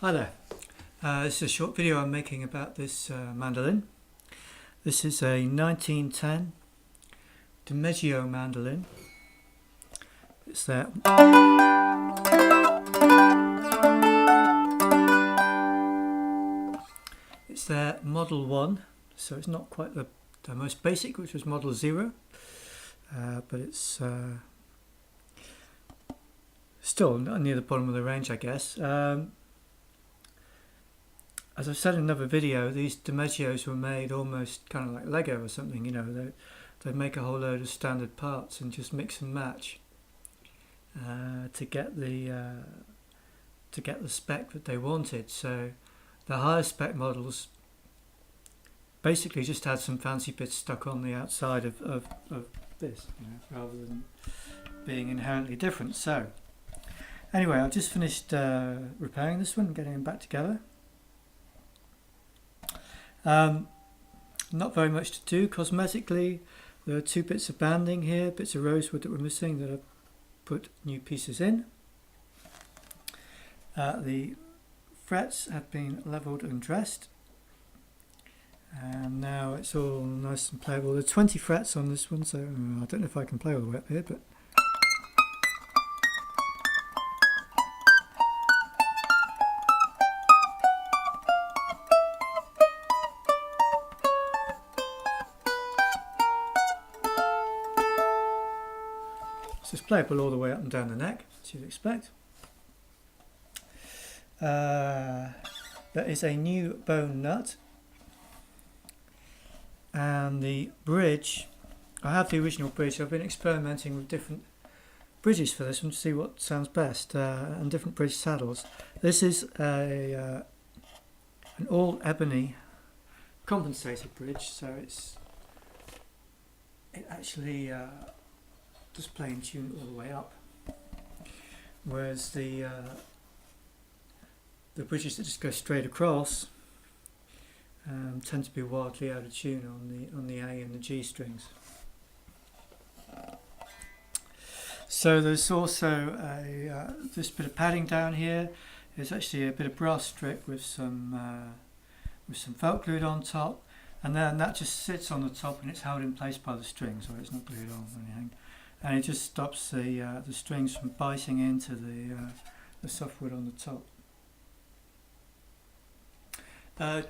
Hi there, this is a short video I'm making about this mandolin. This is a 1910 DeMeglio mandolin. It's their Model 1, so it's not quite the most basic, which was Model 0, but it's still near the bottom of the range, I guess. As I've said in another video, these DeMeglios were made almost kind of like Lego or something. You know, they'd make a whole load of standard parts and just mix and match to get the spec that they wanted. So the higher spec models basically just had some fancy bits stuck on the outside of this, you know, rather than being inherently different. So anyway, I've just finished repairing this one and getting them back together. Not very much to do cosmetically. There are two bits of banding here, bits of rosewood that were missing that I've put new pieces in. The frets have been levelled and dressed, and now it's all nice and playable. There are 20 frets on this one, so I don't know if I can play all the way up here, but so it's playable all the way up and down the neck, as you'd expect. There is a new bone nut, and the bridge, I have the original bridge. I've been experimenting with different bridges for this one to see what sounds best, and different bridge saddles. This is an all ebony compensated bridge, so it actually does play in tune all the way up, whereas the bridges that just go straight across tend to be wildly out of tune on the A and the G strings. So there's also this bit of padding down here. There's actually a bit of brass strip with some felt glued on top, and then that just sits on the top and it's held in place by the strings, or it's not glued on or anything, and it just stops the strings from biting into the softwood on the top.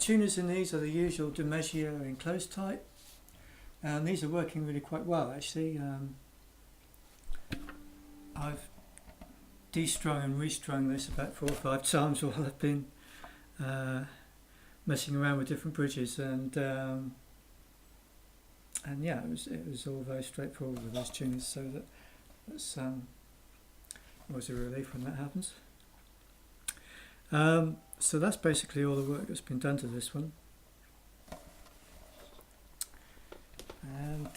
Tuners in these are the usual DeMeglio enclosed type, and these are working really quite well actually. I've de-strung and restrung this about 4 or 5 times while I've been messing around with different bridges, and yeah, it was all very straightforward with those tuners, so that's always a relief when that happens. So that's basically all the work that's been done to this one. And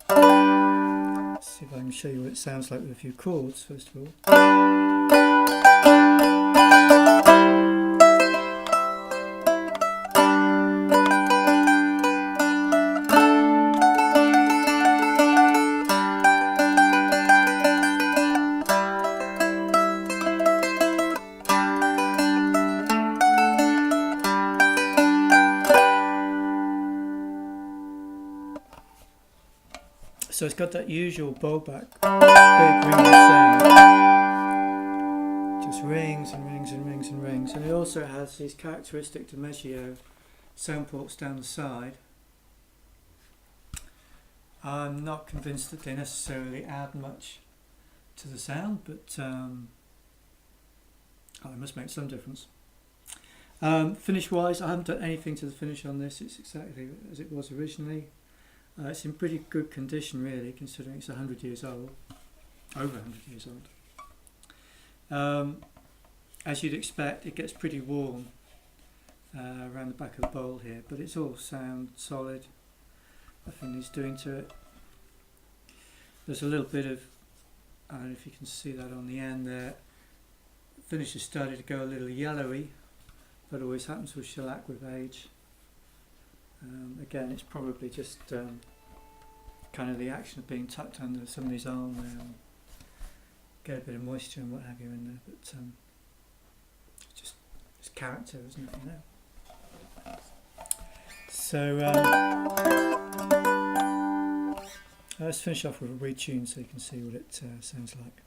let's see if I can show you what it sounds like with a few chords first of all. So it's got that usual bow back, big ringing sound. Just rings and rings and rings and rings. And it also has these characteristic DeMeglio sound ports down the side. I'm not convinced that they necessarily add much to the sound, but it must make some difference. Finish wise, I haven't done anything to the finish on this. It's exactly as it was originally. It's in pretty good condition really, considering it's 100 years old, over 100 years old. As you'd expect, it gets pretty warm around the back of the bowl here, but it's all sound solid, nothing needs doing to it. There's a little bit of, I don't know if you can see that on the end there, the finish has started to go a little yellowy, that always happens with shellac with age. Again, it's probably just kind of the action of being tucked under some of these arms there, and get a bit of moisture and what have you in there, but it's just character, isn't it, you know? So let's finish off with a retune so you can see what it sounds like.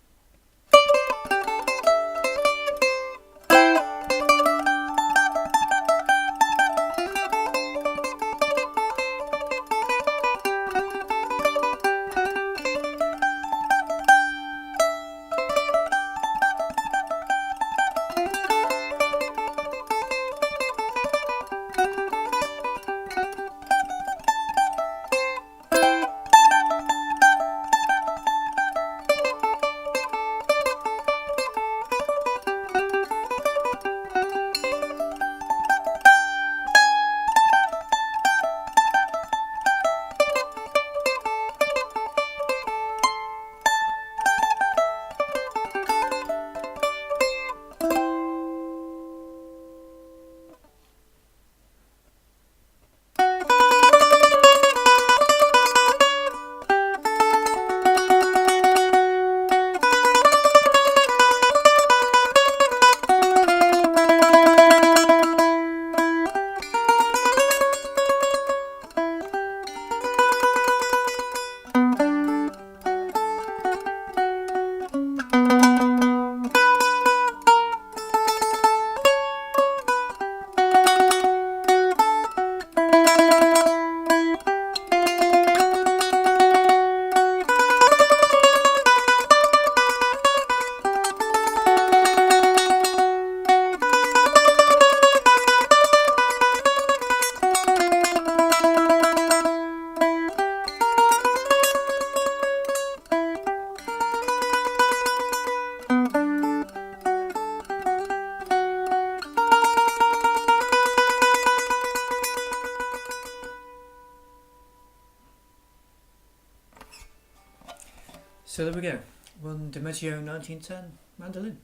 So there we go, one DeMeglio 1910 mandolin.